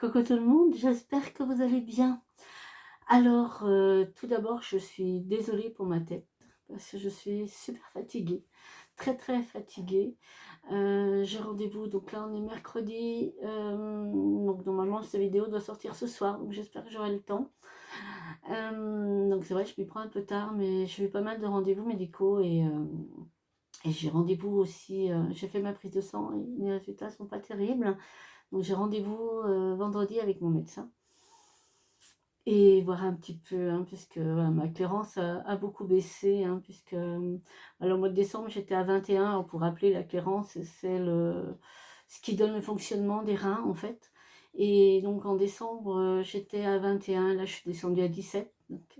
Coucou tout le monde, j'espère que vous allez bien. Alors, tout d'abord, je suis désolée pour ma tête parce que je suis super fatiguée, très très fatiguée. J'ai rendez-vous, donc là on est mercredi, donc normalement cette vidéo doit sortir ce soir, donc j'espère que j'aurai le temps. Donc c'est vrai, je m'y prends un peu tard, mais j'ai eu pas mal de rendez-vous médicaux et j'ai rendez-vous aussi, j'ai fait ma prise de sang et les résultats sont pas terribles. Donc j'ai rendez-vous vendredi avec mon médecin et voir un petit peu, hein, puisque voilà, ma clairance a beaucoup baissé, hein, puisque alors, au mois de décembre j'étais à 21. Alors, pour rappeler, la clairance c'est ce qui donne le fonctionnement des reins en fait. Et donc en décembre j'étais à 21, là je suis descendue à 17. Donc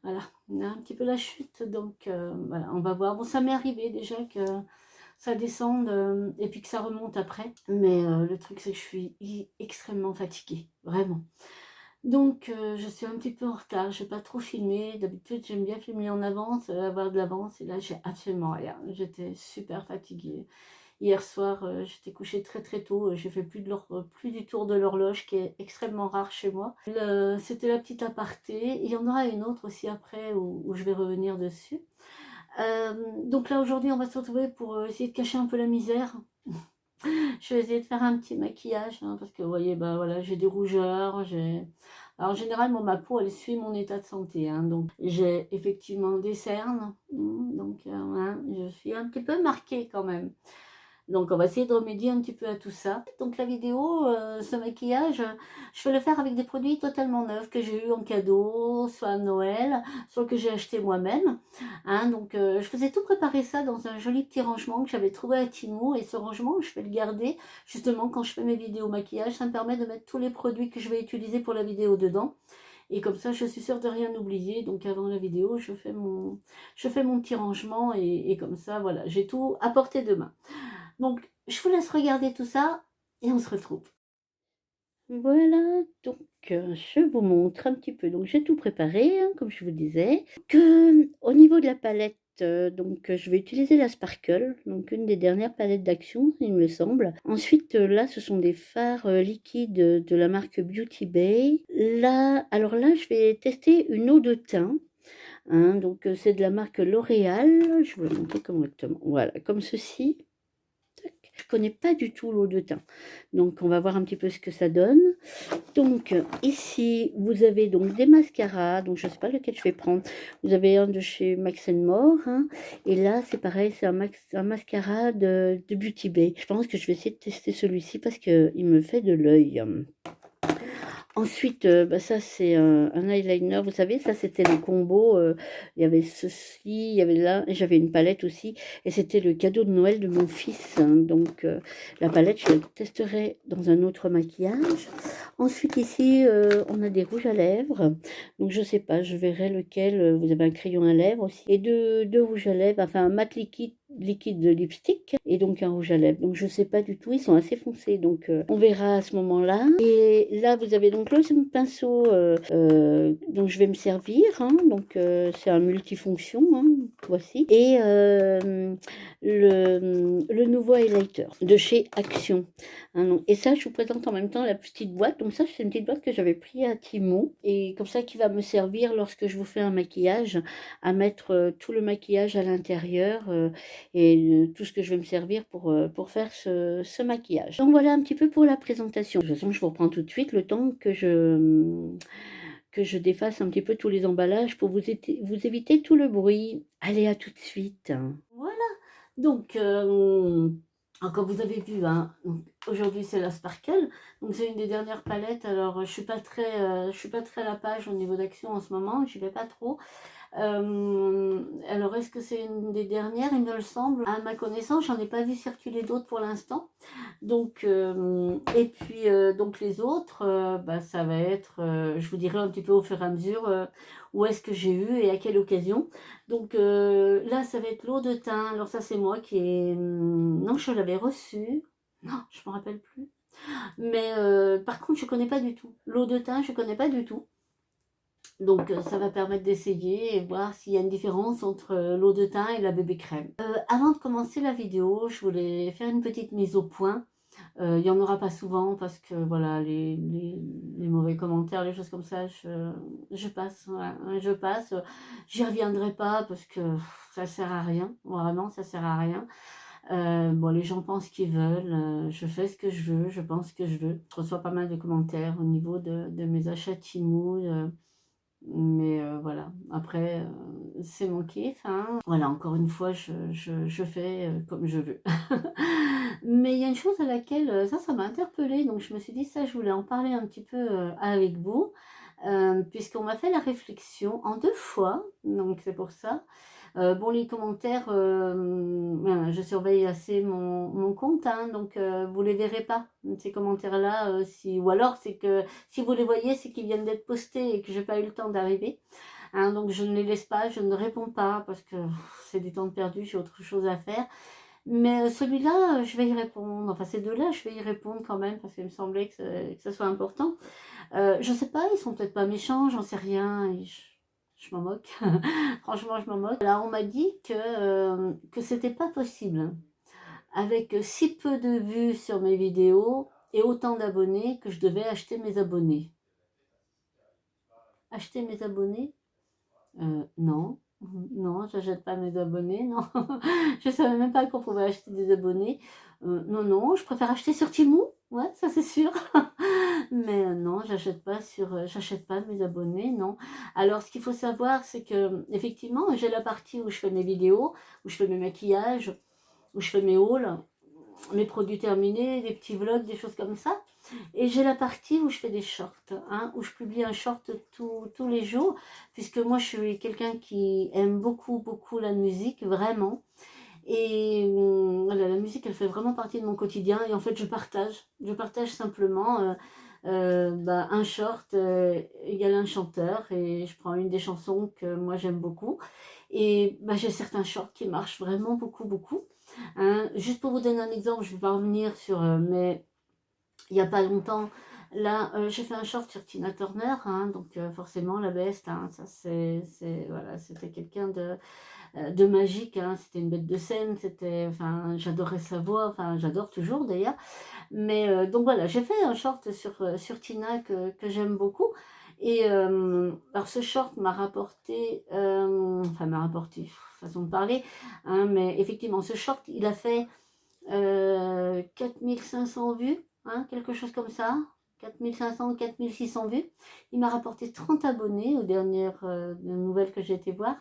voilà, on a un petit peu la chute, donc voilà, on va voir. Bon, ça m'est arrivé déjà que ça descende et puis que ça remonte après. Mais le truc, c'est que je suis extrêmement fatiguée, vraiment. Donc, je suis un petit peu en retard. Je n'ai pas trop filmé. D'habitude, j'aime bien filmer en avance, avoir de l'avance. Et là, j'ai absolument rien. J'étais super fatiguée. Hier soir, j'étais couchée très très tôt. J'ai fait plus du tour de l'horloge, qui est extrêmement rare chez moi. C'était la petite aparté. Il y en aura une autre aussi après où je vais revenir dessus. Donc là aujourd'hui on va se retrouver pour essayer de cacher un peu la misère. Je vais essayer de faire un petit maquillage, hein, parce que vous voyez, bah voilà, j'ai des rougeurs, alors en général, ma peau elle suit mon état de santé, hein, donc j'ai effectivement des cernes, donc hein, je suis un petit peu marquée quand même. Donc on va essayer de remédier un petit peu à tout ça. Donc la vidéo, ce maquillage, je vais le faire avec des produits totalement neufs que j'ai eu en cadeau, soit à Noël, soit que j'ai acheté moi-même. Hein, donc je faisais tout préparer ça dans un joli petit rangement que j'avais trouvé à Timo. Et ce rangement, je vais le garder justement quand je fais mes vidéos maquillage. Ça me permet de mettre tous les produits que je vais utiliser pour la vidéo dedans. Et comme ça, je suis sûre de rien oublier. Donc avant la vidéo, je fais mon petit rangement et comme ça, voilà, j'ai tout à portée de main. Donc, je vous laisse regarder tout ça et on se retrouve. Voilà, donc je vous montre un petit peu. Donc, j'ai tout préparé, hein, comme je vous disais. Au niveau de la palette, donc je vais utiliser la Sparkle, donc une des dernières palettes d'Action, il me semble. Ensuite, là, ce sont des fards liquides de la marque Beauty Bay. Là, alors là, je vais tester une eau de teint. Hein, donc, c'est de la marque L'Oréal. Je vais vous montrer correctement. Voilà, comme ceci. Je connais pas du tout l'eau de thym. Donc, on va voir un petit peu ce que ça donne. Donc, ici, vous avez donc des mascaras. Donc, je ne sais pas lequel je vais prendre. Vous avez un de chez Max More. Hein, et là, c'est pareil, c'est un mascara de Beauty Bay. Je pense que je vais essayer de tester celui-ci parce qu'il me fait de l'œil. Ensuite, bah, ça c'est un eyeliner, vous savez, ça c'était le combo, il y avait ceci, il y avait là, et j'avais une palette aussi, et c'était le cadeau de Noël de mon fils, hein, donc la palette, je la testerai dans un autre maquillage. Ensuite ici, on a des rouges à lèvres, donc je sais pas, je verrai lequel, vous avez un crayon à lèvres aussi, et deux rouges à lèvres, enfin un mat liquide de lipstick et donc un rouge à lèvres, donc je sais pas du tout, ils sont assez foncés, donc on verra à ce moment-là. Et là vous avez donc le pinceau dont je vais me servir, hein, donc c'est un multifonction, hein, voici, et le nouveau highlighter de chez Action, hein, donc, et ça je vous présente en même temps la petite boîte. Donc ça c'est une petite boîte que j'avais pris à Timo et comme ça qui va me servir lorsque je vous fais un maquillage à mettre tout le maquillage à l'intérieur et tout ce que je vais me servir pour faire ce maquillage. Donc voilà un petit peu pour la présentation. De toute façon, je vous reprends tout de suite le temps que je défasse un petit peu tous les emballages pour vous éviter tout le bruit. Allez, à tout de suite. Voilà, donc comme vous avez vu, hein, aujourd'hui c'est la Sparkle, donc c'est une des dernières palettes. Alors je suis pas très à la page au niveau d'Action en ce moment, j'y vais pas trop. Alors, est-ce que c'est une des dernières? Il me le semble. À ma connaissance, j'en ai pas vu circuler d'autres pour l'instant. Donc, et puis, donc les autres, bah, ça va être, je vous dirai un petit peu au fur et à mesure où est-ce que j'ai eu et à quelle occasion. Donc là, ça va être l'eau de thym. Alors ça, c'est moi qui ai... non, je l'avais reçu. Non, je me rappelle plus. Mais par contre, je connais pas du tout. L'eau de thym, je connais pas du tout. Donc ça va permettre d'essayer et voir s'il y a une différence entre l'eau de thym et la bébé crème. Avant de commencer la vidéo, je voulais faire une petite mise au point Il n'y en aura pas souvent parce que voilà, les mauvais commentaires, les choses comme ça, je passe, voilà, je passe. J'y reviendrai pas parce que ça sert à rien, vraiment, ça sert à rien. Bon, les gens pensent ce qu'ils veulent, je fais ce que je veux, je pense ce que je veux. Je reçois pas mal de commentaires au niveau de mes achats Temu, mais voilà, après, c'est mon kiff, hein. Voilà, encore une fois, je fais comme je veux. Mais il y a une chose à laquelle, ça m'a interpellée, donc je me suis dit, ça, je voulais en parler un petit peu avec vous, puisqu'on m'a fait la réflexion en 2 fois, donc c'est pour ça. Bon, les commentaires, voilà, je surveille assez mon compte, hein, donc vous les verrez pas, ces commentaires-là, ou alors c'est que si vous les voyez, c'est qu'ils viennent d'être postés et que j'ai pas eu le temps d'arriver. Hein, donc je ne les laisse pas, je ne réponds pas parce que c'est du temps perdu, j'ai autre chose à faire. Mais celui-là, je vais y répondre. Enfin, ces deux-là, je vais y répondre quand même parce qu'il me semblait que ça soit important. Je sais pas, ils sont peut-être pas méchants, j'en sais rien. Et je m'en moque. Franchement, je m'en moque. Là, on m'a dit que c'était pas possible. Avec si peu de vues sur mes vidéos et autant d'abonnés que je devais acheter mes abonnés. Acheter mes abonnés? Non. Non, j'achète pas mes abonnés, non. Je savais même pas qu'on pouvait acheter des abonnés. Non, non, je préfère acheter sur Temu, ouais, ça c'est sûr. Mais non, j'achète pas mes abonnés, non. Alors, ce qu'il faut savoir, c'est que effectivement, j'ai la partie où je fais mes vidéos, où je fais mes maquillages, où je fais mes hauls, mes produits terminés, des petits vlogs, des choses comme ça. Et j'ai la partie où je fais des shorts, hein, où je publie un short tous les jours, puisque moi je suis quelqu'un qui aime beaucoup, beaucoup la musique, vraiment. Et voilà, la musique, elle fait vraiment partie de mon quotidien. Et en fait, je partage simplement un short égale un chanteur. Et je prends une des chansons que moi j'aime beaucoup. Et j'ai certains shorts qui marchent vraiment beaucoup, beaucoup. Hein. Juste pour vous donner un exemple, je ne vais pas revenir sur, mais il n'y a pas longtemps, là, j'ai fait un short sur Tina Turner, hein, donc forcément la best, hein, ça voilà, c'était quelqu'un de magique, hein, c'était une bête de scène, enfin, j'adorais sa voix, enfin, j'adore toujours d'ailleurs, mais donc voilà, j'ai fait un short sur Tina que j'aime beaucoup, et alors ce short m'a rapporté, enfin m'a rapporté, façon de parler, hein, mais effectivement, ce short, il a fait 4500 vues, hein, quelque chose comme ça, 4500, 4600 vues. Il m'a rapporté 30 abonnés aux dernières nouvelles que j'ai été voir.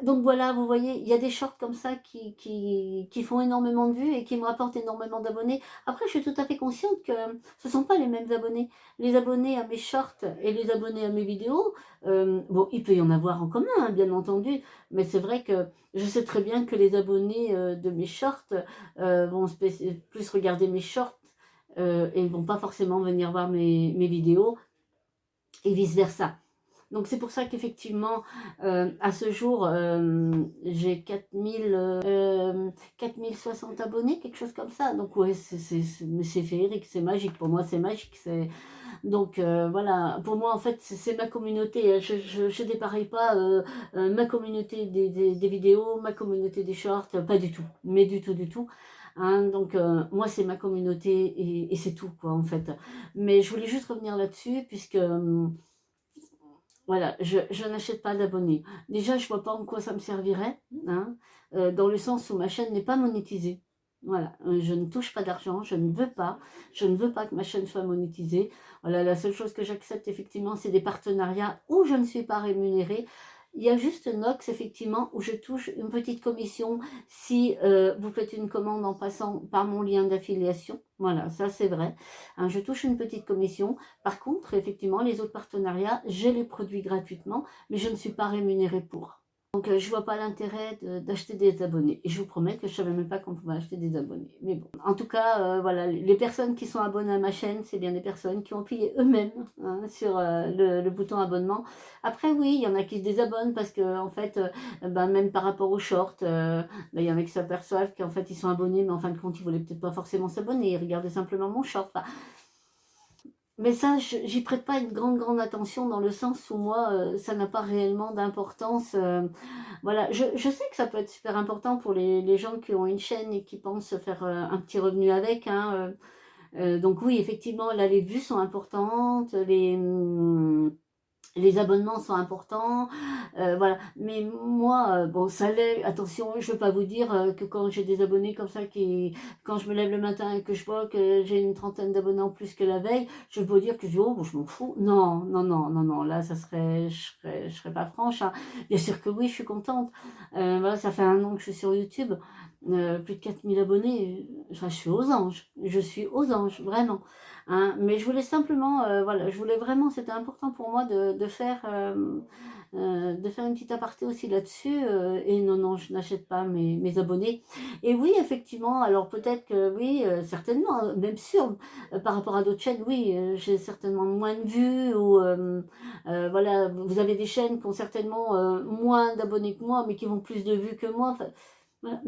Donc voilà, vous voyez, il y a des shorts comme ça qui font énormément de vues et qui me rapportent énormément d'abonnés. Après, je suis tout à fait consciente que ce ne sont pas les mêmes abonnés. Les abonnés à mes shorts et les abonnés à mes vidéos, bon, il peut y en avoir en commun, hein, bien entendu, mais c'est vrai que je sais très bien que les abonnés de mes shorts vont plus regarder mes shorts et ne vont pas forcément venir voir mes vidéos et vice-versa. Donc c'est pour ça qu'effectivement, à ce jour, j'ai 4060 abonnés, quelque chose comme ça. Donc ouais, c'est féerique, c'est magique. Pour moi, c'est magique. Donc voilà, pour moi, en fait, c'est ma communauté. Je dépareille pas ma communauté des vidéos, ma communauté des shorts, pas du tout. Mais du tout, du tout. Hein, donc moi, c'est ma communauté et c'est tout, quoi, en fait. Mais je voulais juste revenir là-dessus, puisque... voilà, je n'achète pas d'abonnés. Déjà, je vois pas en quoi ça me servirait, hein, dans le sens où ma chaîne n'est pas monétisée. Voilà, je ne touche pas d'argent, je ne veux pas que ma chaîne soit monétisée. Voilà, la seule chose que j'accepte effectivement, c'est des partenariats où je ne suis pas rémunérée. Il y a juste Nox, effectivement, où je touche une petite commission si vous faites une commande en passant par mon lien d'affiliation. Voilà, ça c'est vrai. Hein, je touche une petite commission. Par contre, effectivement, les autres partenariats, je les produis gratuitement, mais je ne suis pas rémunérée pour. Donc, je ne vois pas l'intérêt d'acheter des abonnés. Et je vous promets que je ne savais même pas qu'on pouvait acheter des abonnés. Mais bon, en tout cas, voilà, les personnes qui sont abonnées à ma chaîne, c'est bien des personnes qui ont appuyé eux-mêmes, hein, sur le bouton abonnement. Après, oui, il y en a qui se désabonnent parce que, en fait, même par rapport aux shorts, il y en a qui s'aperçoivent qu'en fait, ils sont abonnés, mais en fin de compte, ils ne voulaient peut-être pas forcément s'abonner. Ils regardaient simplement mon short. Enfin, Mais ça, j'y prête pas une grande attention dans le sens où moi, ça n'a pas réellement d'importance. Voilà, je sais que ça peut être super important pour les gens qui ont une chaîne et qui pensent faire un petit revenu avec, hein. Donc oui, effectivement, là, les vues sont importantes, les abonnements sont importants, voilà. Mais moi, bon, ça l'est, attention, je ne veux pas vous dire que quand j'ai des abonnés comme ça, quand je me lève le matin et que je vois que j'ai une trentaine d'abonnés en plus que la veille, je peux dire que je dis, oh, bon, je m'en fous. Non, non, non, non, non, là, je serais pas franche, hein. Bien sûr que oui, je suis contente. Voilà, ça fait un an que je suis sur YouTube, plus de 4000 abonnés, enfin, je suis aux anges, vraiment. Hein, mais je voulais simplement, voilà, je voulais vraiment, c'était important pour moi de faire une petite aparté aussi là-dessus. Et non, non, je n'achète pas mes abonnés. Et oui, effectivement, alors peut-être que oui, certainement, même sûr, par rapport à d'autres chaînes, oui, j'ai certainement moins de vues ou voilà, vous avez des chaînes qui ont certainement moins d'abonnés que moi, mais qui vont plus de vues que moi. Enfin, voilà,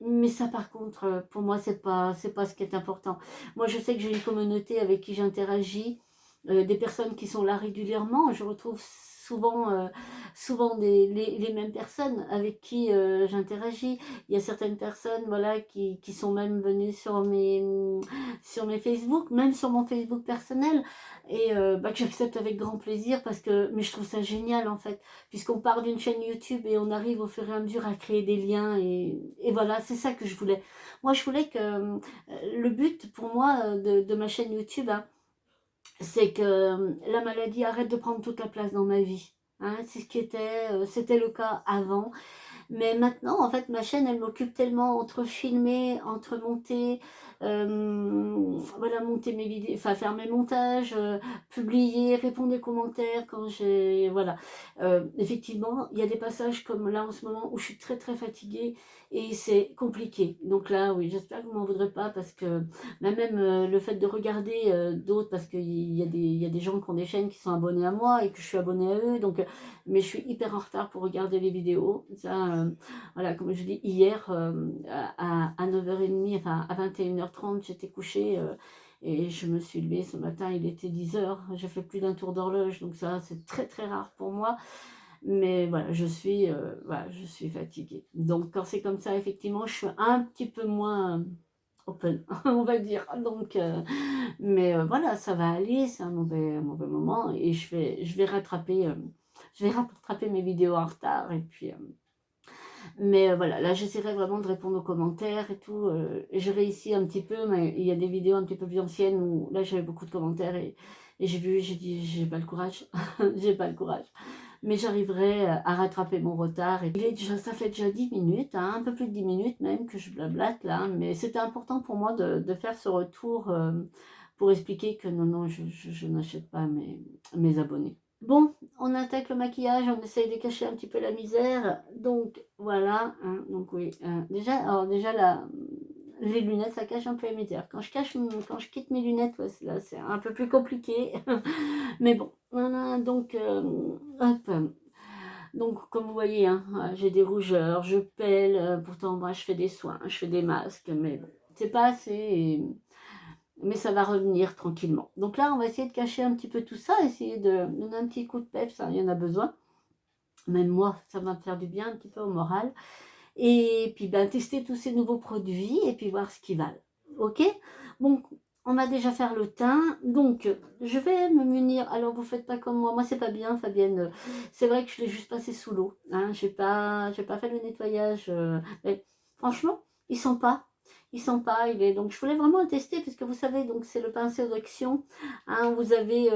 mais ça, par contre, pour moi, c'est pas ce qui est important. Moi, je sais que j'ai une communauté avec qui j'interagis, des personnes qui sont là régulièrement. Je retrouve souvent les mêmes personnes avec qui j'interagis. Il y a certaines personnes, voilà, qui sont même venues sur mes Facebook, même sur mon Facebook personnel, et bah, que j'accepte avec grand plaisir parce que, mais je trouve ça génial en fait, puisqu'on part d'une chaîne YouTube et on arrive au fur et à mesure à créer des liens, et voilà, c'est ça que je voulais. Moi, je voulais que le but pour moi de ma chaîne YouTube, hein, c'est que la maladie arrête de prendre toute la place dans ma vie. Hein, c'est ce qui était, c'était le cas avant. Mais maintenant, en fait, ma chaîne, elle m'occupe tellement entre filmer, entre monter, voilà, monter mes vidéos, enfin faire mes montages, publier, répondre aux commentaires quand j'ai, voilà. Effectivement, il y a des passages comme là en ce moment où je suis très fatiguée et c'est compliqué. Donc là, oui, j'espère que vous m'en voudrez pas parce que même le fait de regarder d'autres, parce il y a des gens qui ont des chaînes qui sont abonnés à moi et que je suis abonnée à eux, donc mais je suis hyper en retard pour regarder les vidéos. Ça, voilà, comme je dis, hier, à 9h30, enfin à 21h30, j'étais couchée et je me suis levée ce matin, il était 10h. J'ai fait plus d'un tour d'horloge, donc ça, c'est très rare pour moi. Mais voilà, voilà, je suis fatiguée. Donc quand c'est comme ça, effectivement, je suis un petit peu moins open, on va dire. Donc, mais voilà, ça va aller, c'est un mauvais moment et je vais rattraper mes vidéos en retard et puis, mais voilà, là j'essaierai vraiment de répondre aux commentaires et tout. J'ai réussi un petit peu, mais il y a des vidéos un petit peu plus anciennes où là j'avais beaucoup de commentaires et j'ai dit, j'ai pas le courage, j'ai pas le courage. Mais j'arriverai à rattraper mon retard. Et ça fait déjà 10 minutes, hein, un peu plus de 10 minutes même que je blablate là. Mais c'était important pour moi de faire ce retour pour expliquer que non, non, je n'achète pas mes abonnés. Bon, on attaque le maquillage, on essaye de cacher un petit peu la misère. Donc voilà, hein, donc oui. Déjà les lunettes, ça cache un peu la misère. Quand je quitte mes lunettes, ouais, là c'est un peu plus compliqué. Mais bon, voilà, donc hop. Donc comme vous voyez, hein, j'ai des rougeurs, je pèle, pourtant moi je fais des soins, je fais des masques, mais bon, c'est pas assez. Mais ça va revenir tranquillement. Donc là, on va essayer de cacher un petit peu tout ça, essayer de donner un petit coup de peps, hein, il y en a besoin. Même moi, ça va me faire du bien un petit peu au moral. Et puis, ben, tester tous ces nouveaux produits et puis voir ce qu'ils valent. Ok. Bon, on va déjà faire le teint. Donc, je vais me munir. Alors, vous faites pas comme moi. Moi, c'est pas bien, Fabienne. C'est vrai que je l'ai juste passé sous l'eau. Hein. J'ai pas fait le nettoyage. Mais franchement, ils sont pas. Ils sont pas. Donc, je voulais vraiment le tester puisque vous savez, donc c'est le pinceau d'action. Hein, vous avez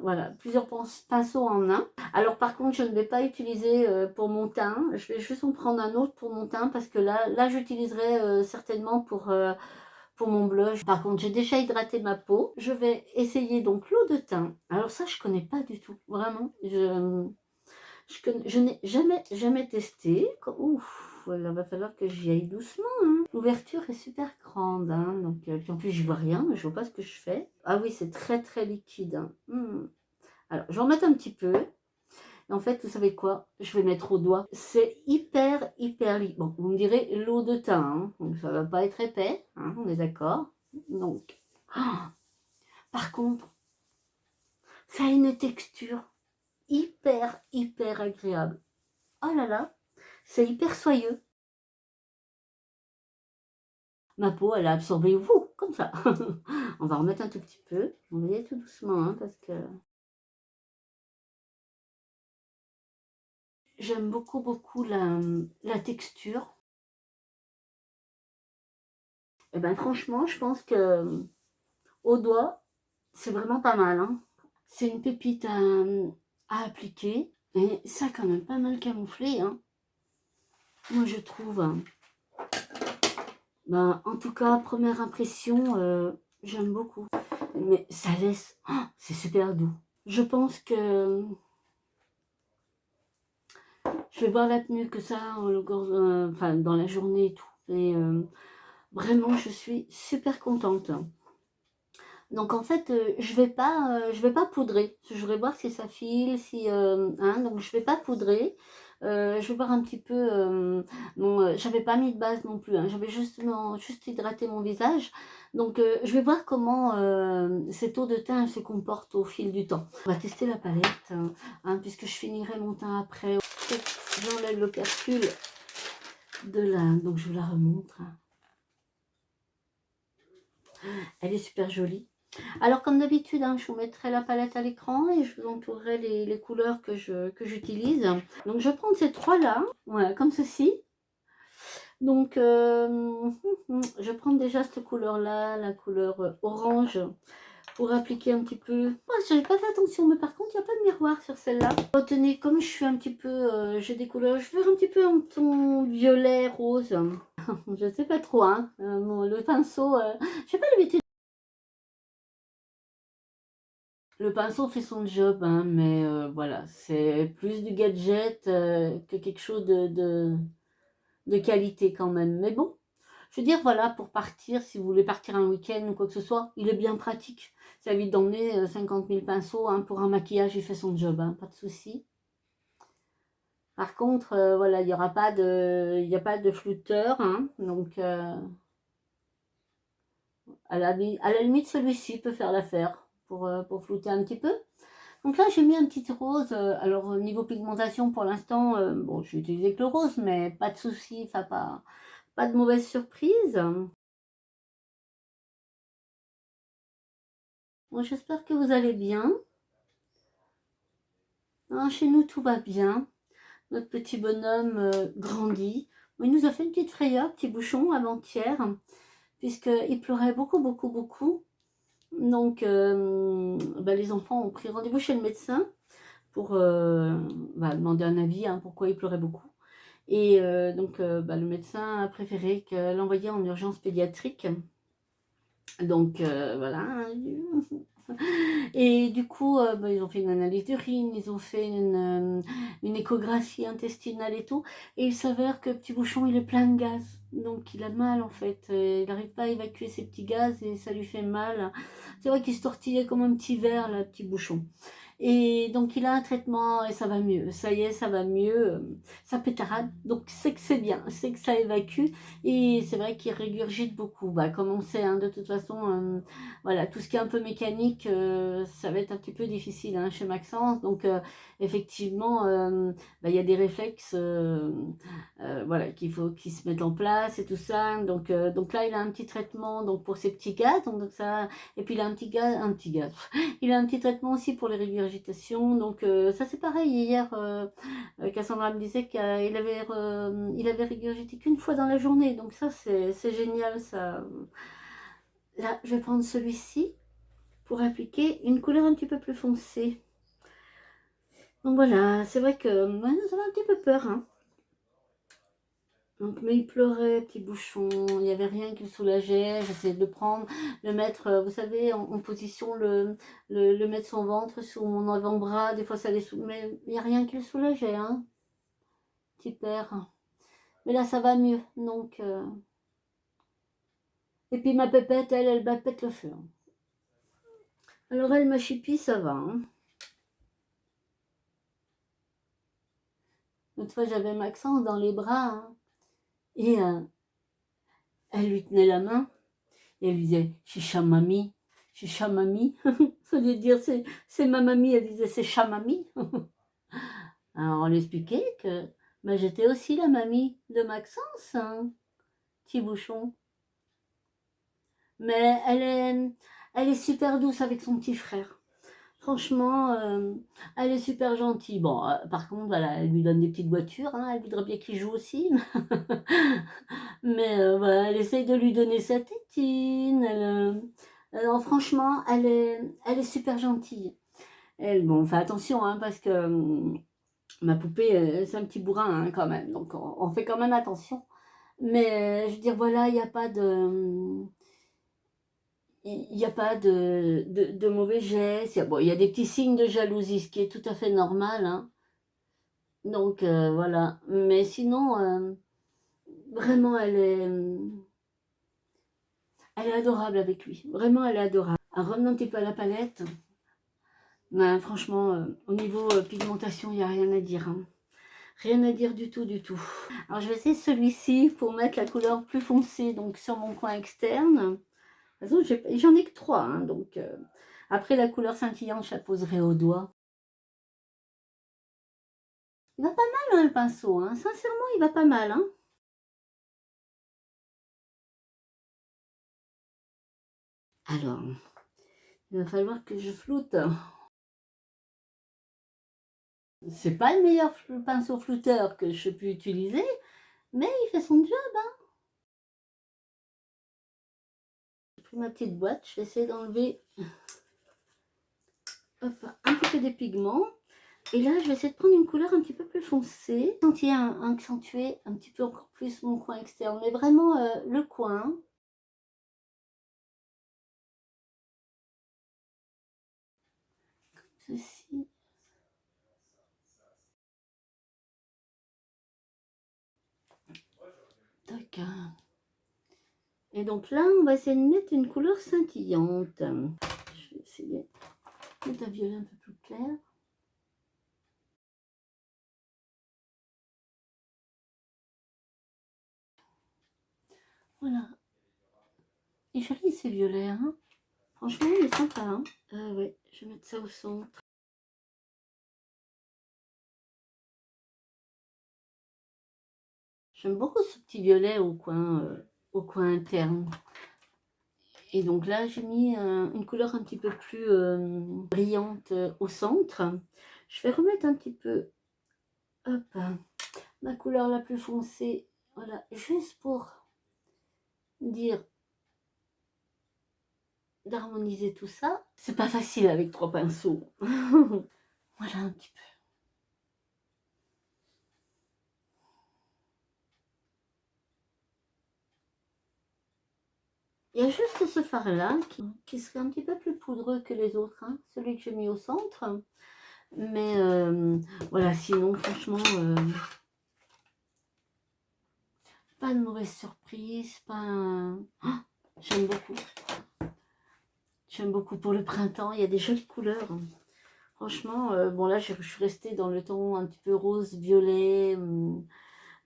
voilà, plusieurs pinceaux en un. Alors par contre, je ne vais pas utiliser pour mon teint. Je vais juste en prendre un autre pour mon teint parce que là j'utiliserai certainement pour mon blush. Par contre, j'ai déjà hydraté ma peau. Je vais essayer donc l'eau de teint. Alors ça, je connais pas du tout. Vraiment, je n'ai jamais testé. Ouf, voilà, va falloir que j'y aille doucement. Hein. L'ouverture est super grande. Hein, donc, puis en plus, je vois rien. Je vois pas ce que je fais. Ah oui, c'est très liquide. Hein. Alors, je vais en mettre un petit peu. Et en fait, vous savez quoi? Je vais mettre au doigt. C'est hyper liquide. Bon, vous me direz l'eau de teint, hein, donc ça va pas être épais, hein, on est d'accord. Donc, par contre, Ça a une texture hyper, hyper agréable. Oh là là, c'est hyper soyeux. Ma peau, elle a absorbé, vous, comme ça. On va remettre un tout petit peu. On va y aller tout doucement, hein, parce que j'aime beaucoup, beaucoup la texture. Et ben franchement, je pense que au doigt, c'est vraiment pas mal, hein. C'est une pépite à appliquer. Et ça, quand même, pas mal camouflé, hein. Moi, je trouve. Ben, en tout cas, première impression, j'aime beaucoup. Mais ça laisse... Oh, c'est super doux. Je pense que je vais voir la tenue que ça enfin, dans la journée et tout. Et vraiment, je suis super contente. Donc en fait, je vais pas poudrer. Je voudrais voir si ça file, si hein, donc je vais pas poudrer. Je vais voir un petit peu. Bon, j'avais pas mis de base non plus, hein, j'avais juste hydraté mon visage. Donc je vais voir comment cette eau de teint se comporte au fil du temps. On va tester la palette, hein, puisque je finirai mon teint après. J'enlève l'opercule de là, donc je vous la remontre. Elle est super jolie. Alors comme d'habitude, hein, je vous mettrai la palette à l'écran et je vous entourerai les couleurs que j'utilise. Donc je vais prendre ces trois-là, voilà, comme ceci. Donc je prends déjà cette couleur-là, la couleur orange, pour appliquer un petit peu. Oh, j'avais pas fait attention, mais par contre, il n'y a pas de miroir sur celle-là. Retenez, comme je suis un petit peu, j'ai des couleurs, je vais faire un petit peu en ton violet, rose. Je ne sais pas trop, hein. Le pinceau, je sais pas l'habitude. Le pinceau fait son job, hein, mais voilà, c'est plus du gadget que quelque chose de qualité quand même. Mais bon, je veux dire, voilà, pour partir, si vous voulez partir un week-end ou quoi que ce soit, il est bien pratique. Ça évite d'emmener 50 000 pinceaux, hein, pour un maquillage, il fait son job, hein, pas de souci. Par contre, voilà, il n'y aura pas il y a pas de flouteur, hein, donc à la limite, celui-ci peut faire l'affaire pour flouter un petit peu. Donc là, j'ai mis un petit rose. Alors, au niveau pigmentation, pour l'instant, bon, j'ai utilisé que le rose, mais pas de souci, enfin, pas de mauvaise surprise. Bon, j'espère que vous allez bien. Hein, chez nous, tout va bien. Notre petit bonhomme grandit. Bon, il nous a fait une petite frayeur, petit bouchon avant-hier, puisqu'il pleurait beaucoup, beaucoup, beaucoup. Donc, bah, les enfants ont pris rendez-vous chez le médecin pour bah, demander un avis, hein, pourquoi il pleurait beaucoup. Et donc, bah, le médecin a préféré l'envoyer en urgence pédiatrique. Donc, voilà. Et du coup, bah, ils ont fait une analyse d'urine, ils ont fait une échographie intestinale et tout. Et il s'avère que Petit Bouchon, il est plein de gaz. Donc, il a mal, en fait. Il n'arrive pas à évacuer ses petits gaz et ça lui fait mal. C'est vrai qu'il se tortillait comme un petit verre, là, Petit Bouchon. Et donc il a un traitement et ça va mieux. Ça y est, ça va mieux. Ça pétarade. Donc c'est que c'est bien, c'est que ça évacue. Et c'est vrai qu'il régurgite beaucoup. Bah, comme on sait, hein, de toute façon, voilà, tout ce qui est un peu mécanique, ça va être un petit peu difficile, hein, chez Maxence. Donc effectivement, bah, il y a des réflexes, voilà, qu'il faut qu'ils se mettent en place et tout ça. Donc là, il a un petit traitement donc pour ses petits gaz. Donc ça, et puis il a un petit gaz. Il a un petit traitement aussi pour les régurgitations. Donc ça c'est pareil. Hier, Cassandra me disait il avait régurgité qu'une fois dans la journée. Donc ça c'est génial ça. Là, je vais prendre celui-ci pour appliquer une couleur un petit peu plus foncée. Donc voilà, c'est vrai que moi, ça avait un petit peu peur, hein. Donc, mais il pleurait, petit bouchon, il n'y avait rien qui le soulageait. J'essayais de le prendre, le mettre, vous savez, en position, le mettre son ventre sous mon avant-bras. Des fois, ça les mais il n'y a rien qui le soulageait, hein, petit père. Mais là, ça va mieux. Donc, et puis ma pépette, elle bat pète le feu, hein. Alors, elle, ma chipie, ça va, hein. L'autre fois, j'avais Maxence dans les bras, hein, et elle lui tenait la main et elle lui disait chicha mamie, Je suis chamamie. Au lieu de dire c'est ma mamie, elle disait c'est chamamie. Alors on lui expliquait que bah, j'étais aussi la mamie de Maxence, hein, petit bouchon. Mais elle est super douce avec son petit frère. Franchement, elle est super gentille. Bon, par contre, voilà, elle lui donne des petites voitures, hein, elle voudrait bien qu'il joue aussi. Mais voilà, elle essaye de lui donner sa tétine. Alors, franchement, elle est super gentille. Elle, bon, on fait attention, hein, parce que ma poupée, c'est un petit bourrin, hein, quand même. Donc, on fait quand même attention. Mais je veux dire, voilà, il n'y a pas de... Il n'y a pas de mauvais gestes. Bon, il y a des petits signes de jalousie, ce qui est tout à fait normal, hein. Donc, voilà. Mais sinon, vraiment, elle est adorable avec lui. Vraiment, elle est adorable. Alors, revenons un petit peu à la palette. Ben, franchement, au niveau pigmentation, il n'y a rien à dire, hein. Rien à dire du tout, du tout. Alors, je vais essayer celui-ci pour mettre la couleur plus foncée, donc sur mon coin externe. De toute façon, j'en ai que 3, hein, donc après la couleur scintillante, je la poserai au doigt. Il va pas mal, hein, le pinceau, hein. Sincèrement, il va pas mal, hein. Alors, il va falloir que je floute. C'est pas le meilleur pinceau flouteur que je peux utiliser, mais il fait son job, hein. J'ai pris ma petite boîte, je vais essayer d'enlever un petit peu des pigments. Et là, je vais essayer de prendre une couleur un petit peu plus foncée. Accentuer un petit peu encore plus mon coin externe, mais vraiment le coin. Comme ceci. Tac. Et donc là, on va essayer de mettre une couleur scintillante. Je vais essayer de mettre un violet un peu plus clair. Voilà. Il est joli ces violets, hein. Franchement, il est sympa, hein. Ouais, je vais mettre ça au centre. J'aime beaucoup ce petit violet au coin interne. Et donc là, j'ai mis une couleur un petit peu plus brillante au centre. Je vais remettre un petit peu, hop, ma couleur la plus foncée. Voilà, juste pour dire d'harmoniser tout ça. C'est pas facile avec 3 pinceaux. Voilà un petit peu. Il y a juste ce fard-là qui serait un petit peu plus poudreux que les autres, hein, celui que j'ai mis au centre. Mais voilà, sinon, franchement, pas de mauvaise surprise, pas... Oh, j'aime beaucoup. J'aime beaucoup pour le printemps, il y a des jolies couleurs. Franchement, bon là, je suis restée dans le ton un petit peu rose, violet,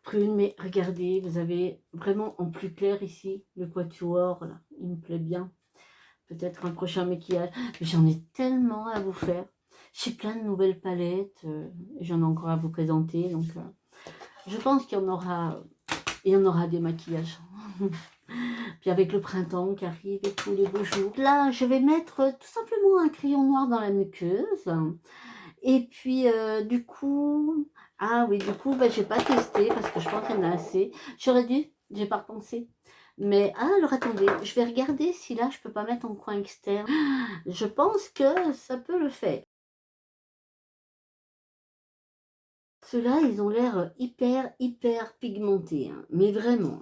prune, mais regardez, vous avez vraiment en plus clair ici, le quatuor, là, il me plaît bien. Peut-être un prochain maquillage. J'en ai tellement à vous faire. J'ai plein de nouvelles palettes. J'en ai encore à vous présenter. Donc, je pense qu'il y en aura des maquillages. Puis avec le printemps qui arrive et tous les beaux jours. Là, je vais mettre tout simplement un crayon noir dans la muqueuse. Et puis, du coup... Ah oui, du coup, bah, j'ai pas testé parce que je pense qu'il y en a assez. J'aurais dû, j'ai pas repensé. Mais, ah, alors attendez, je vais regarder si là, je peux pas mettre en coin externe. Je pense que ça peut le faire. Ceux-là, ils ont l'air hyper, hyper pigmentés, hein, mais vraiment.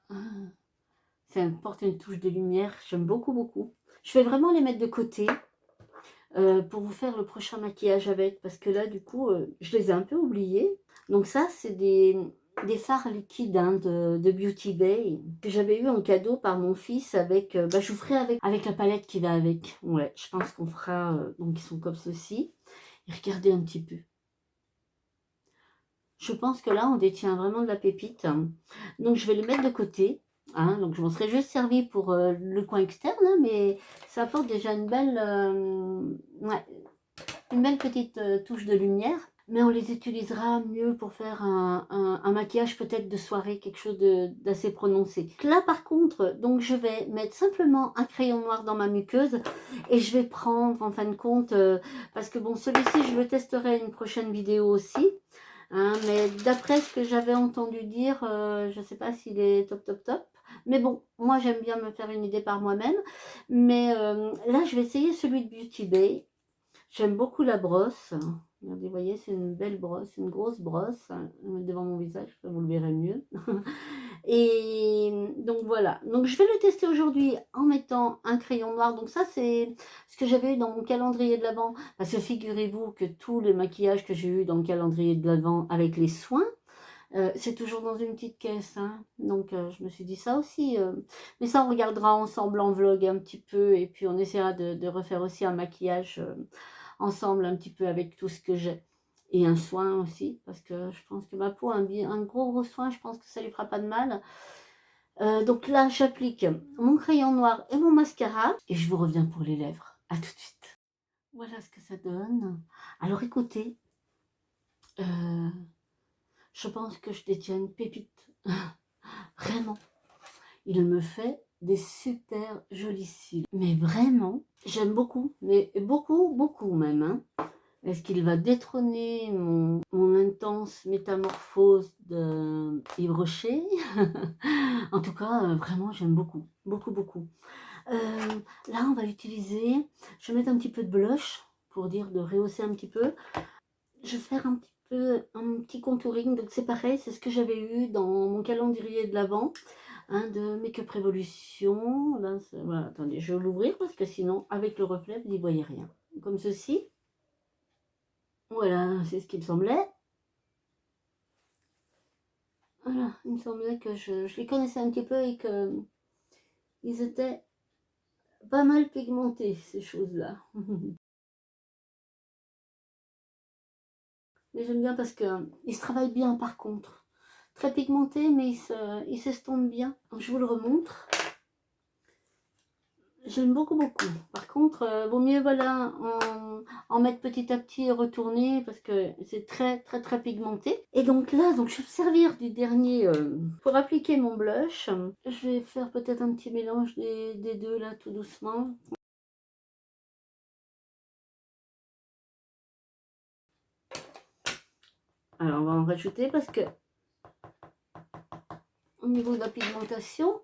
Ah, ça apporte une touche de lumière, j'aime beaucoup, beaucoup. Je vais vraiment les mettre de côté pour vous faire le prochain maquillage avec, parce que là, du coup, je les ai un peu oubliés. Donc ça, c'est des fards liquides, hein, de Beauty Bay que j'avais eu en cadeau par mon fils avec, bah, je vous ferai avec la palette qui va avec. Ouais, je pense qu'on fera, donc ils sont comme ceci. Et regardez un petit peu. Je pense que là, on détient vraiment de la pépite. Donc, je vais les mettre de côté. Hein, donc, je m'en serais juste servi pour le coin externe, hein, mais ça apporte déjà ouais, une belle petite touche de lumière. Mais on les utilisera mieux pour faire un maquillage peut-être de soirée, quelque chose d'assez prononcé. Là, par contre, donc je vais mettre simplement un crayon noir dans ma muqueuse et je vais prendre, en fin de compte, parce que bon, celui-ci, je le testerai une prochaine vidéo aussi. Hein, mais d'après ce que j'avais entendu dire, je ne sais pas s'il est top, top, top. Mais bon, moi j'aime bien me faire une idée par moi-même. Mais là, je vais essayer celui de Beauty Bay. J'aime beaucoup la brosse. Regardez, vous voyez, c'est une belle brosse, une grosse brosse devant mon visage, vous le verrez mieux. Et donc voilà, donc je vais le tester aujourd'hui en mettant un crayon noir. Donc ça, c'est ce que j'avais eu dans mon calendrier de l'Avent. Parce que figurez-vous que tous les maquillages que j'ai eu dans le calendrier de l'Avent avec les soins, c'est toujours dans une petite caisse. Hein. Donc je me suis dit ça aussi. Mais ça, on regardera ensemble en vlog un petit peu. Et puis on essaiera de refaire aussi un maquillage ensemble un petit peu avec tout ce que j'ai. Et un soin aussi, parce que je pense que ma peau a un gros soin, je pense que ça lui fera pas de mal. Donc là, j'applique mon crayon noir et mon mascara. Et je vous reviens pour les lèvres. À tout de suite. Voilà ce que ça donne. Alors écoutez, euh, je pense que je détiens une pépite. Vraiment. Il me fait des super jolis cils. Mais vraiment, j'aime beaucoup. Mais beaucoup, beaucoup même. Hein. Est-ce qu'il va détrôner mon intense métamorphose de Yves Rocher? En tout cas, vraiment, j'aime beaucoup. Beaucoup, beaucoup. Là, on va utiliser... Je vais mettre un petit peu de blush pour dire de rehausser un petit peu. Je vais faire un petit contouring. Donc, c'est pareil, c'est ce que j'avais eu dans mon calendrier de l'Avent. Hein, de Make-up Révolution. Là, voilà, attendez, je vais l'ouvrir parce que sinon, avec le reflet, vous n'y voyez rien. Comme ceci. Voilà, c'est ce qui me semblait. Voilà, il me semblait que je les connaissais un petit peu et qu'ils étaient pas mal pigmentés, ces choses-là. Mais j'aime bien parce qu'ils se travaillent bien par contre. Très pigmentés, mais ils s'estompent bien. Donc, je vous le remontre. J'aime beaucoup, beaucoup. Par contre, vaut mieux voilà, en mettre petit à petit et retourner parce que c'est très, très, très pigmenté. Et donc là, donc, je vais me servir du dernier pour appliquer mon blush. Je vais faire peut-être un petit mélange des deux là, tout doucement. Alors, on va en rajouter parce que au niveau de la pigmentation,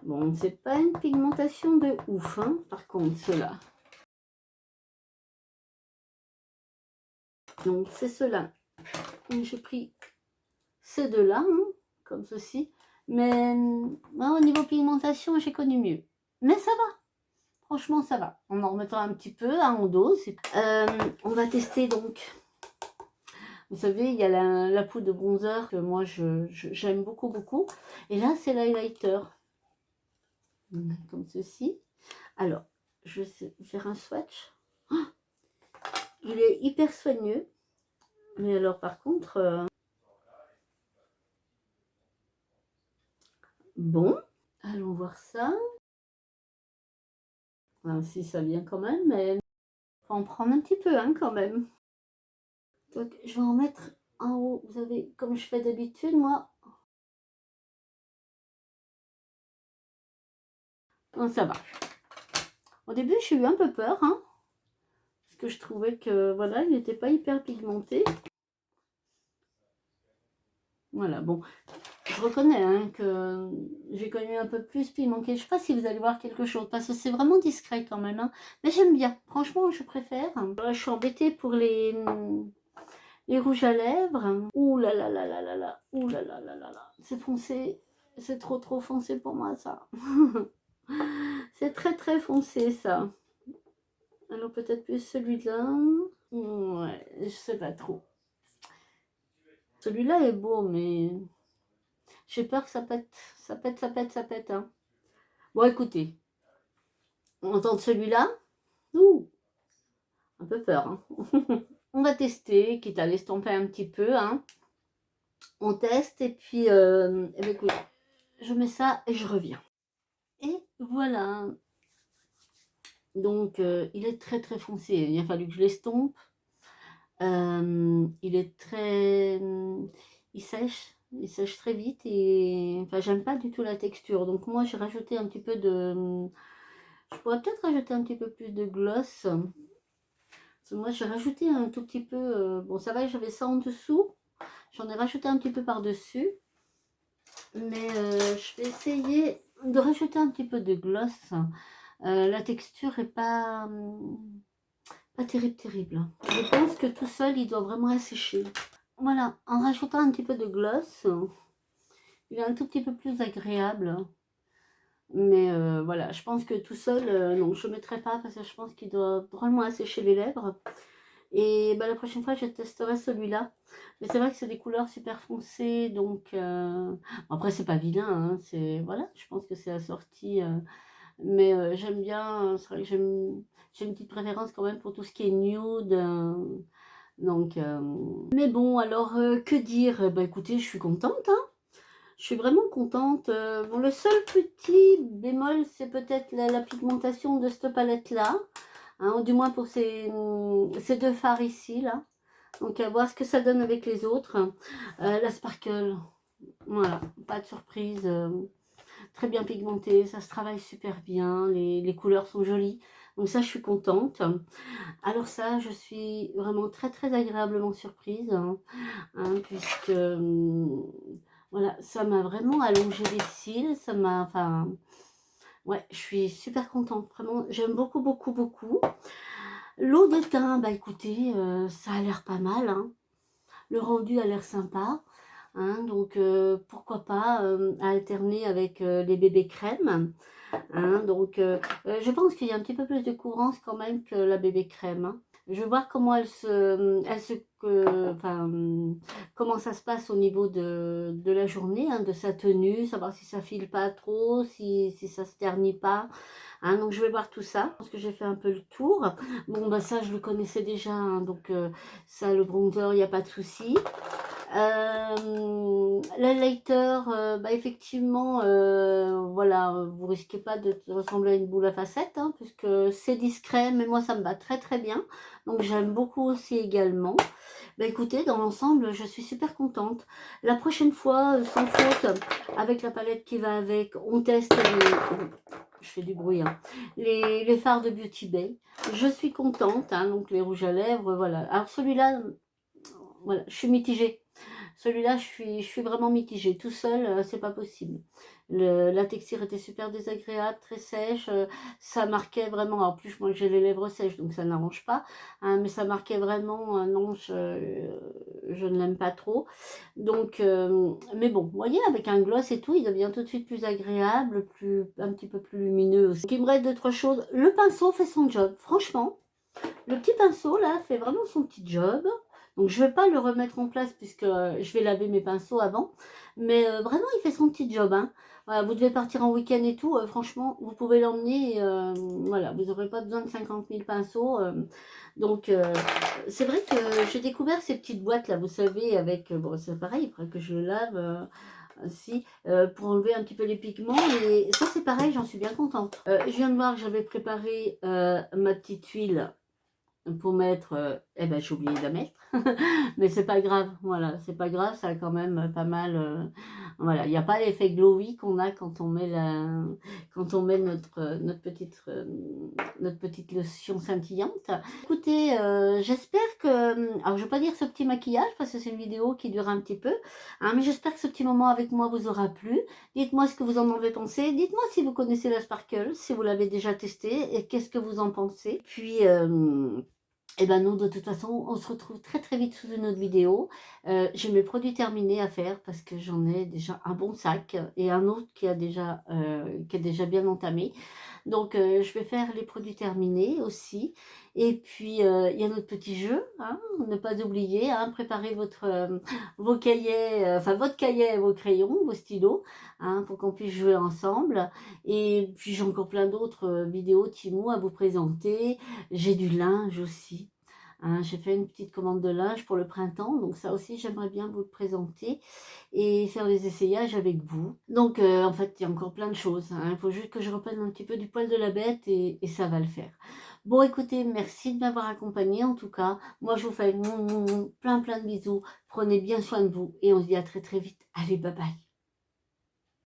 bon, c'est pas une pigmentation de ouf, hein, par contre, cela. Donc, c'est cela. J'ai pris ces deux-là, hein, comme ceci. Mais au niveau pigmentation, j'ai connu mieux. Mais ça va. Franchement, ça va. On en remettra un petit peu, hein, en dose. On va tester donc. Vous savez, il y a la poudre de bronzer que moi, j'aime beaucoup, beaucoup. Et là, c'est l'highlighter. Comme ceci. Alors, je vais faire un swatch. Oh, il est hyper soigneux. Mais alors, par contre... bon, allons voir ça. Enfin, si ça vient quand même, mais faut en prendre un petit peu, hein, quand même. Donc, je vais en mettre en haut. Vous savez, comme je fais d'habitude, moi. Donc, ça va. Au début, j'ai eu un peu peur, hein, parce que je trouvais que, voilà, il n'était pas hyper pigmenté. Voilà, bon, je reconnais hein, que j'ai connu un peu plus pigmenté. Je ne sais pas si vous allez voir quelque chose, parce que c'est vraiment discret quand même. Hein. Mais j'aime bien, franchement, je préfère. Là, je suis embêtée pour les rouges à lèvres. Ouh là là là là là là, ouh là là là là là. C'est foncé, c'est trop foncé pour moi, ça. C'est très très foncé, ça. Alors peut-être plus celui-là. Ouais, je sais pas trop. Celui-là est beau, mais j'ai peur que ça pète. Ça pète, ça pète, ça pète. Hein. Bon, écoutez, on tente celui-là. Ouh, un peu peur. Hein. on va tester, quitte à l'estomper un petit peu, hein. On teste et puis eh ben, écoute, je mets ça et je reviens. Et voilà, donc il est très très foncé, il a fallu que je l'estompe. Il est très... il sèche très vite et enfin j'aime pas du tout la texture. Donc moi j'ai rajouté un petit peu de... Je pourrais peut-être rajouter un petit peu plus de gloss. Parce que moi j'ai rajouté un tout petit peu... bon ça va, j'avais ça en dessous. J'en ai rajouté un petit peu par-dessus. Mais je vais essayer de rajouter un petit peu de gloss. La texture est pas terrible, terrible. Je pense que tout seul, il doit vraiment assécher. Voilà, en rajoutant un petit peu de gloss, il est un tout petit peu plus agréable. Mais voilà, je pense que tout seul, non, je ne mettrai pas parce que je pense qu'il doit vraiment assécher les lèvres. Et bah, la prochaine fois, je testerai celui-là. Mais c'est vrai que c'est des couleurs super foncées, donc... Après, c'est pas vilain, hein, c'est... Voilà, je pense que c'est assorti... mais j'aime bien, c'est vrai que j'ai une petite préférence quand même pour tout ce qui est nude. Donc, mais bon, alors, que dire? Bah écoutez, je suis contente, hein. Je suis vraiment contente. Bon, le seul petit bémol, c'est peut-être la pigmentation de cette palette-là. Hein, du moins pour ces deux fards ici, là. Donc, à voir ce que ça donne avec les autres. La Sparkle, voilà, pas de surprise. Très bien pigmentée, ça se travaille super bien. Les couleurs sont jolies. Donc ça, je suis contente. Alors ça, je suis vraiment très, très agréablement surprise. Puisque voilà, ça m'a vraiment allongé les cils, ça m'a, enfin, ouais, je suis super contente, vraiment, j'aime beaucoup, beaucoup, beaucoup. L'eau de teint, bah écoutez, ça a l'air pas mal, hein. Le rendu a l'air sympa, hein, donc pourquoi pas alterner avec les bébés crème, hein, donc je pense qu'il y a un petit peu plus de couvrance quand même que la bébé crème, hein. Je vais voir comment enfin, comment ça se passe au niveau de la journée, hein, de sa tenue, savoir si ça file pas trop, si ça se ternit pas. Hein, donc je vais voir tout ça. Je pense que j'ai fait un peu le tour. Bon, bah ça, je le connaissais déjà, hein, donc ça, le bronzer, il n'y a pas de souci. L'highlighter, bah effectivement, voilà, vous risquez pas de ressembler à une boule à facettes, hein, puisque c'est discret, mais moi ça me va très très bien. Donc j'aime beaucoup aussi également. Bah écoutez, dans l'ensemble, je suis super contente. La prochaine fois, sans faute, avec la palette qui va avec, on teste je fais du bruit, hein, les fards de Beauty Bay. Je suis contente, hein, donc les rouges à lèvres, voilà. Alors celui-là, voilà, je suis mitigée. Celui-là, je suis vraiment mitigée. Tout seul, c'est pas possible. La texture était super désagréable, très sèche. Ça marquait vraiment. En plus, moi, j'ai les lèvres sèches, donc ça n'arrange pas. Hein, mais ça marquait vraiment. Non, je ne l'aime pas trop. Donc, mais bon, vous voyez, avec un gloss et tout, il devient tout de suite plus agréable, un petit peu plus lumineux aussi. Donc, il me reste deux, trois choses. Le pinceau fait son job. Franchement, le petit pinceau, là, fait vraiment son petit job. Donc, je ne vais pas le remettre en place puisque je vais laver mes pinceaux avant. Mais vraiment, il fait son petit job, hein. Voilà, vous devez partir en week-end et tout. Franchement, vous pouvez l'emmener. Voilà, vous n'aurez pas besoin de 50 000 pinceaux. Donc, c'est vrai que j'ai découvert ces petites boîtes, là, vous savez, avec... bon, c'est pareil, il faudrait que je le lave... si, pour enlever un petit peu les pigments, et ça c'est pareil, j'en suis bien contente. Je viens de voir que j'avais préparé ma petite huile pour mettre, eh ben j'ai oublié de la mettre, mais c'est pas grave, voilà, c'est pas grave, ça a quand même pas mal, voilà, il n'y a pas l'effet glowy qu'on a quand on met quand on met notre petite lotion scintillante. Écoutez, j'espère que, alors je vais pas dire ce petit maquillage parce que c'est une vidéo qui dure un petit peu, hein, mais j'espère que ce petit moment avec moi vous aura plu. Dites-moi ce que vous en avez pensé, dites-moi si vous connaissez la Sparkle, si vous l'avez déjà testé et qu'est-ce que vous en pensez. Puis et ben nous, de toute façon, on se retrouve très très vite sous une autre vidéo. J'ai mes produits terminés à faire parce que j'en ai déjà un bon sac et un autre qui est déjà bien entamé. Donc, je vais faire les produits terminés aussi. Et puis, il y a notre petit jeu, hein, ne pas oublier, hein, préparez vos cahiers, enfin votre cahier et vos crayons, vos stylos, hein, pour qu'on puisse jouer ensemble. Et puis, j'ai encore plein d'autres vidéos Timo à vous présenter. J'ai du linge aussi. hein. J'ai fait une petite commande de linge pour le printemps, donc ça aussi j'aimerais bien vous le présenter et faire les essayages avec vous. Donc en fait, il y a encore plein de choses, hein. Il faut juste que je reprenne un petit peu du poil de la bête et ça va le faire. Bon écoutez, merci de m'avoir accompagnée en tout cas. Moi je vous fais plein plein de bisous. Prenez bien soin de vous et on se dit à très très vite. Allez, bye bye.